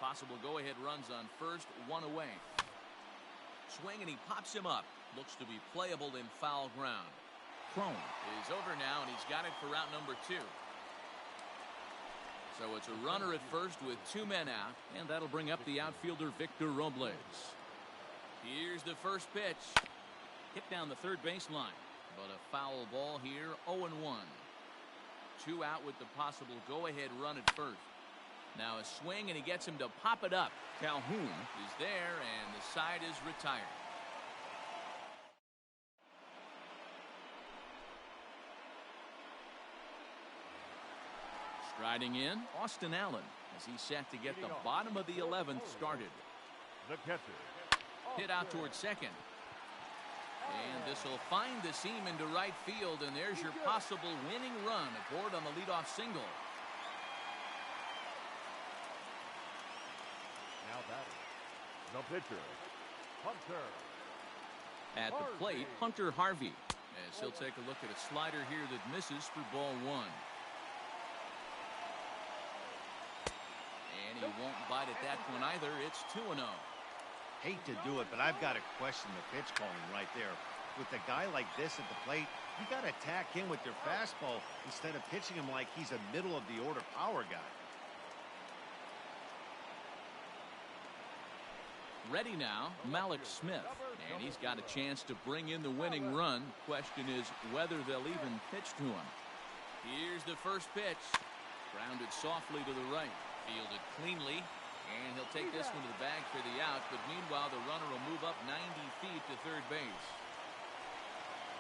Possible go-ahead runs on first, 1 away. Swing and he pops him up. Looks to be playable in foul ground. Crone is over now, and he's got it for out number 2. So it's a runner at first with 2 men out, and that'll bring up the outfielder Victor Robles. Here's the first pitch. Hit down the third baseline, but a foul ball here, 0-1. 2 out with the possible go-ahead run at first. Now a swing, and he gets him to pop it up. Calhoun is there, and the side is retired. Striding in, Austin Allen, as he's set to get the bottom of the 11th started. The catcher. Hit out towards second. And this will find the seam into right field, and there's your possible winning run aboard on the leadoff single. Now batting, the pitcher, Hunter. At the plate, Hunter Harvey, as he'll take a look at a slider here that misses for ball one. And he won't bite at that one either. It's 2-0. Hate to do it, but I've got to question the pitch calling right there. With a guy like this at the plate, you got to attack him with your fastball instead of pitching him like he's a middle-of-the-order power guy. Ready now, Malik Smith, and he's got a chance to bring in the winning run. Question is whether they'll even pitch to him. Here's the first pitch. Grounded softly to the right. Fielded cleanly, and he'll take this one to the bag for the out, but meanwhile the runner will move up 90 feet to third base.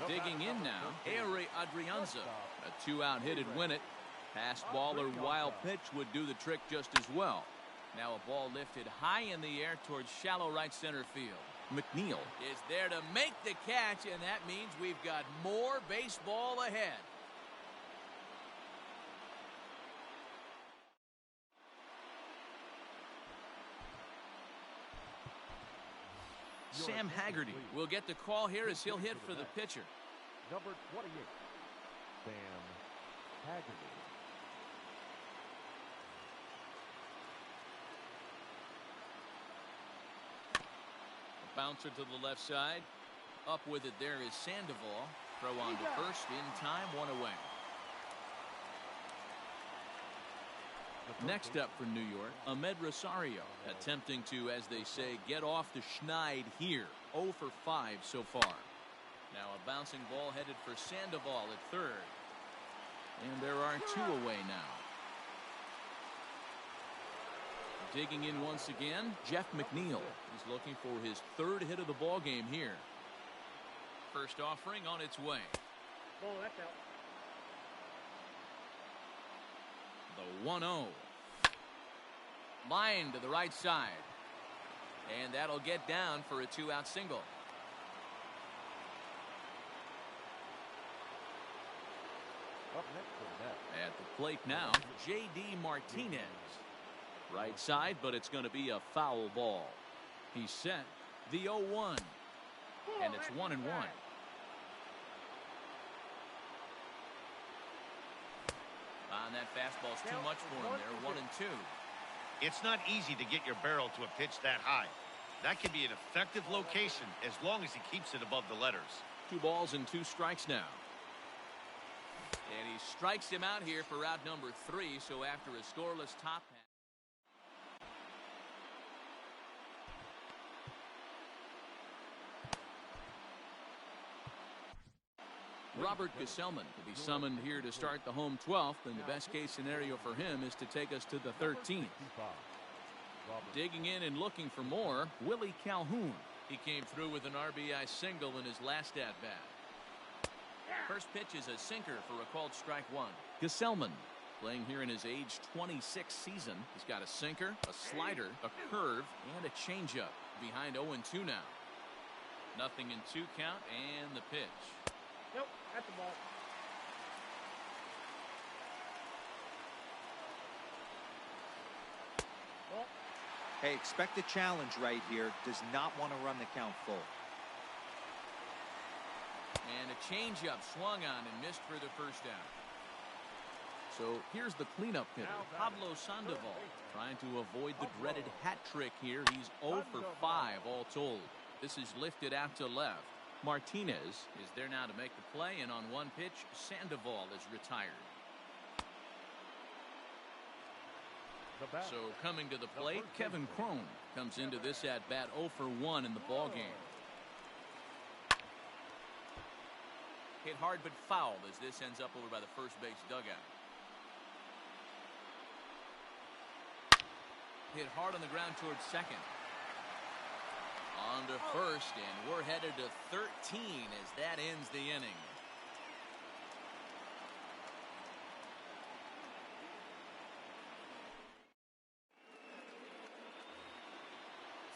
Digging in now, Ehre Adrianza. A two-out hit would win it. Pass ball or wild pitch would do the trick just as well. Now a ball lifted high in the air towards shallow right center field. McNeil is there to make the catch, and that means we've got more baseball ahead. Sam Haggerty will get the call here as he'll hit for the pitcher. Number 28, Sam Haggerty. A bouncer to the left side. Up with it there is Sandoval. Throw on to first in time, one away. Next up for New York, Ahmed Rosario, attempting to, as they say, get off the schneid here. 0 for 5 so far. Now a bouncing ball headed for Sandoval at third. And there are two away now. Digging in once again, Jeff McNeil. He's looking for his third hit of the ball game here. First offering on its way. Oh, that's out. The 1-0. Line to the right side. And that'll get down for a two-out single. Up next to the net. At the plate now, J.D. Martinez. Right side, but it's going to be a foul ball. He's set the 0-1. And it's 1-1. And that fastball's too much for him there. 1-2. It's not easy to get your barrel to a pitch that high. That can be an effective location as long as he keeps it above the letters. 2 balls and 2 strikes now. And he strikes him out here for out number 3. So after a scoreless top half. Robert Gesellman will be summoned here to start the home 12th, and the best case scenario for him is to take us to the 13th. Digging in and looking for more, Willie Calhoun. He came through with an RBI single in his last at-bat. First pitch is a sinker for a called strike 1. Gesellman, playing here in his age 26 season. He's got a sinker, a slider, a curve, and a changeup. Behind 0-2 now. Nothing in 2 count, and the pitch. Nope, that's the ball. Ball. Hey, expect a challenge right here. Does not want to run the count full. And a changeup swung on and missed for the first down. So here's the cleanup hitter, Pablo Sandoval, trying to avoid the dreaded hat trick here. He's 0 for 5 all told. This is lifted out to left. Martinez is there now to make the play, and on one pitch, Sandoval is retired. So coming to the plate, Kevin Cron comes into this at-bat 0 for 1 in the ballgame. Hit hard but fouled as this ends up over by the first base dugout. hit hard on the ground towards second. On to first, and we're headed to 13 as that ends the inning.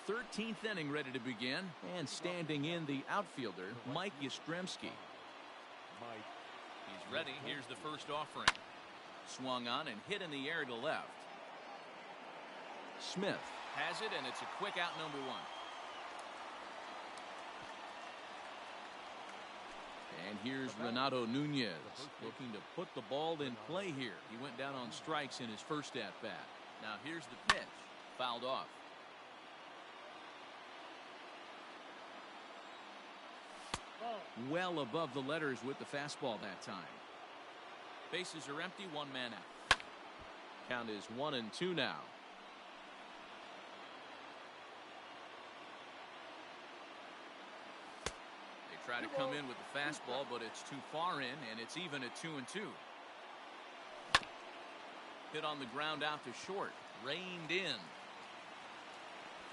13th inning ready to begin, and standing in the outfielder, Mike Yastrzemski. He's ready. Here's the first offering. Swung on and hit in the air to left. Smith has it, and it's a quick out, number one. And here's Renato Nunez looking to put the ball in play here. He went down on strikes in his first at-bat. Now here's the pitch. Fouled off. Well above the letters with the fastball that time. Bases are empty, one man out. Count is 1-2 now. They try to come in with the fastball, but it's too far in, and it's even at 2-2. Hit on the ground out to short. Reined in.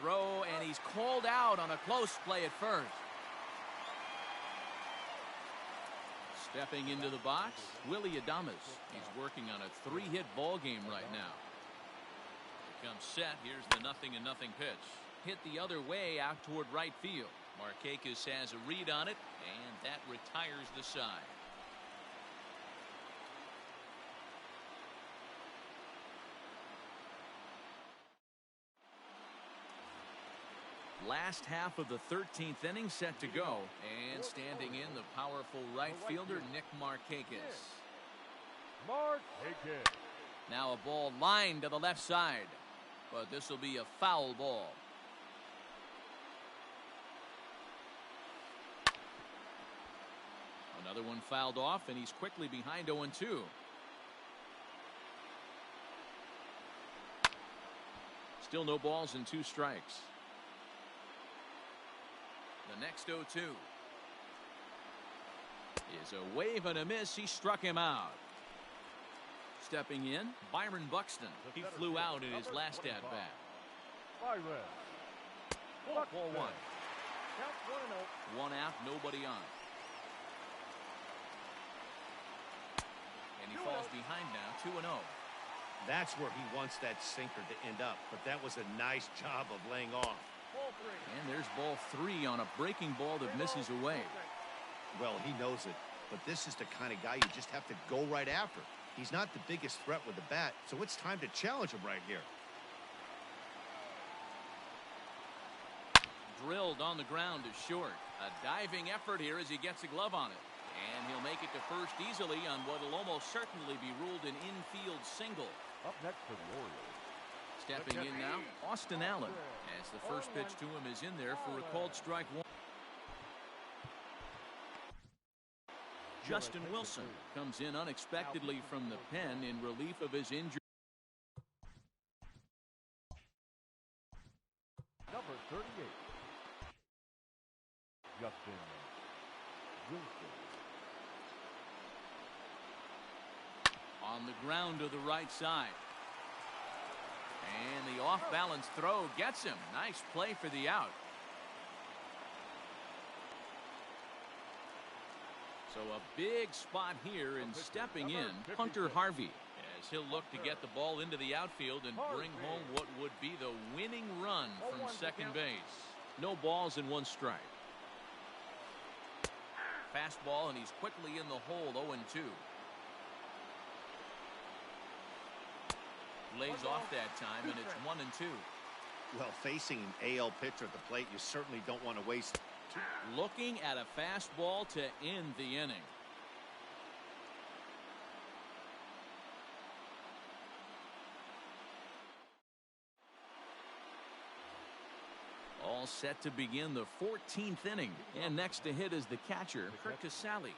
Throw, and he's called out on a close play at first. Stepping into the box, Willie Adames. He's working on a 3-hit ball game right now. Here comes set. Here's the 0-0 pitch. Hit the other way out toward right field. Markakis has a read on it, and that retires the side. Last half of the 13th inning set to go, and standing in the powerful right fielder Nick Markakis. Now a ball lined to the left side, but this will be a foul ball. Another one fouled off, and he's quickly behind 0-2. Still no balls and 2 strikes. The next 0-2 is a wave and a miss. He struck him out. Stepping in, Byron Buxton. He flew out in his last at-bat. Ball 1. One out, nobody on. And he falls behind now, 2-0. That's where he wants that sinker to end up, but that was a nice job of laying off. And there's ball 3 on a breaking ball that misses away. Well, he knows it, but this is the kind of guy you just have to go right after. He's not the biggest threat with the bat, so it's time to challenge him right here. Drilled on the ground to short. A diving effort here as he gets a glove on it. And he'll make it to first easily on what will almost certainly be ruled an infield single. Up next for the Orioles. Stepping in now, Austin Allen, as the first pitch to him is in there for a called strike 1. Justin Wilson comes in unexpectedly from the pen in relief of his injury. Number 38. Justin Wilson. On the ground to the right side. And the off-balance throw gets him. Nice play for the out. So a big spot here, and stepping in, Hunter Harvey, as he'll look to get the ball into the outfield and bring home what would be the winning run from second base. No balls and 1 strike. Fastball, and he's quickly in the hole, 0-2. Lays off that time, and it's 1-2. Well, facing an AL pitcher at the plate, you certainly don't want to waste. Looking at a fastball to end the inning. All set to begin the 14th inning, and next to hit is the catcher, Kurt Casale.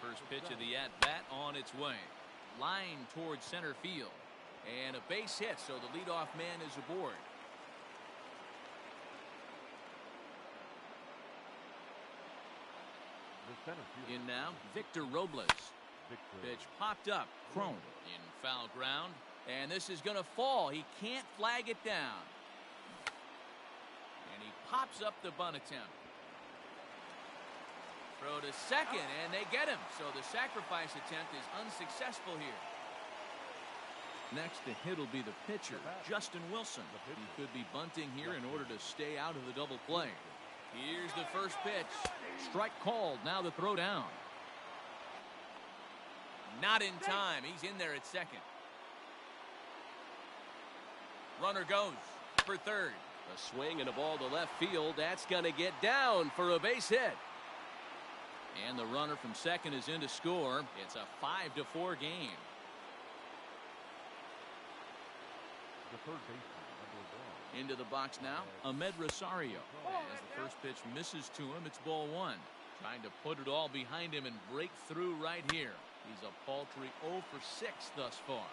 First pitch of the at-bat on its way. Line towards center field. And a base hit, so the leadoff man is aboard. In now, Victor Robles. Pitch popped up. Chrome in foul ground. And this is going to fall. He can't flag it down. And he pops up the bunt attempt. Throw to second, and they get him. So the sacrifice attempt is unsuccessful here. Next to hit will be the pitcher, Justin Wilson. He could be bunting here in order to stay out of the double play. Here's the first pitch. Strike called. Now the throw down. Not in time. He's in there at second. Runner goes for third. A swing and a ball to left field. That's going to get down for a base hit. And the runner from second is in to score. It's a 5-4 game. The third baseman, number 1. Into the box now, Ahmed Rosario. As the first pitch misses to him, it's ball 1. Trying to put it all behind him and break through right here. He's a paltry 0 for 6 thus far.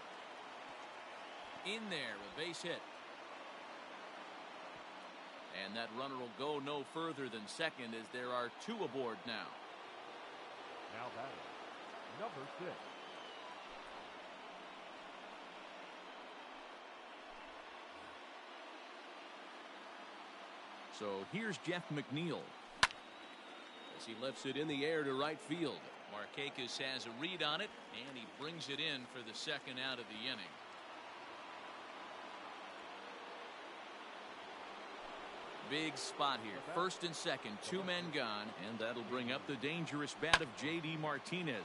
In there, a base hit. And that runner will go no further than second as there are 2 aboard now. Now batting, number 6. So here's Jeff McNeil as he lifts it in the air to right field. Markakis has a read on it, and he brings it in for the second out of the inning. Big spot here. First and second, 2 men gone, and that'll bring up the dangerous bat of J.D. Martinez.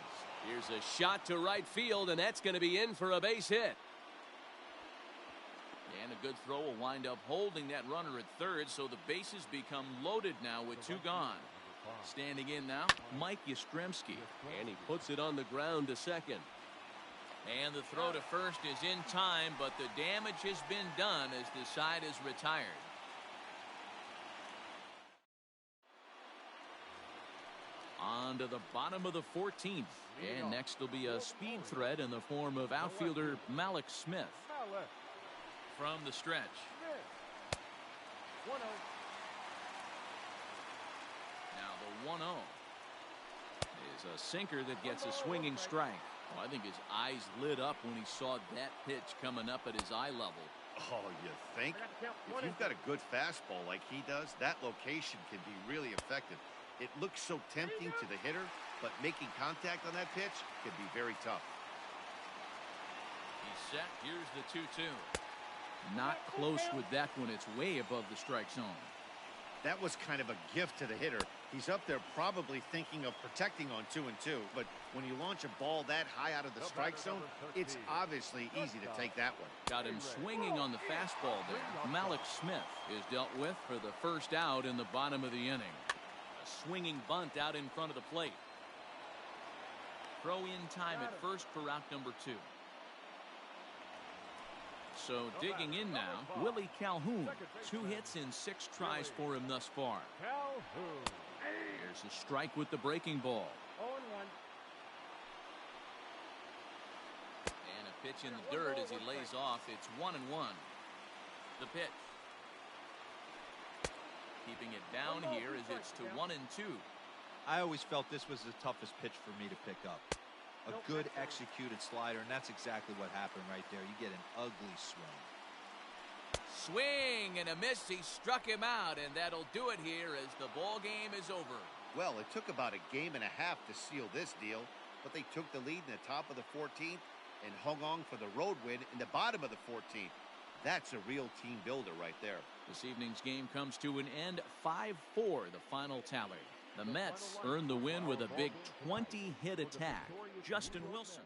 Here's a shot to right field, and that's going to be in for a base hit. And a good throw will wind up holding that runner at third, so the bases become loaded now with 2 gone. Standing in now, Mike Yastrzemski. And he puts it on the ground to second. And the throw to first is in time, but the damage has been done as the side is retired. On to the bottom of the 14th. And next will be a speed threat in the form of outfielder Malik Smith. From the stretch. 1-0. Now the 1-0 is a sinker that gets a swinging strike. Oh, I think his eyes lit up when he saw that pitch coming up at his eye level. Oh, you think? If you've got a good fastball like he does, that location can be really effective. It looks so tempting to the hitter, but making contact on that pitch can be very tough. He's set. Here's the 2-2. Not close with that one. It's way above the strike zone. That was kind of a gift to the hitter. He's up there probably thinking of protecting on 2-2, but when you launch a ball that high out of the strike zone, it's obviously easy to take that one. Got him swinging on the fastball there. Malik Smith is dealt with for the first out in the bottom of the inning. A swinging bunt out in front of the plate. Throw in time at first for out number 2. So digging in now, Willie Calhoun. 2 hits in 6 tries for him thus far. There's a strike with the breaking ball. 0-1. And a pitch in the dirt as he lays off. It's 1-1. The pitch. Keeping it down here as it's to 1-2. I always felt this was the toughest pitch for me to pick up. A good executed slider, and that's exactly what happened right there. You get an ugly swing. Swing and a miss. He struck him out, and that'll do it here as the ball game is over. Well, it took about a game and a half to seal this deal, but they took the lead in the top of the 14th and hung on for the road win in the bottom of the 14th. That's a real team builder right there. This evening's game comes to an end. 5-4 the final tally. The Mets earned the win with a big 20-hit attack. Justin Wilson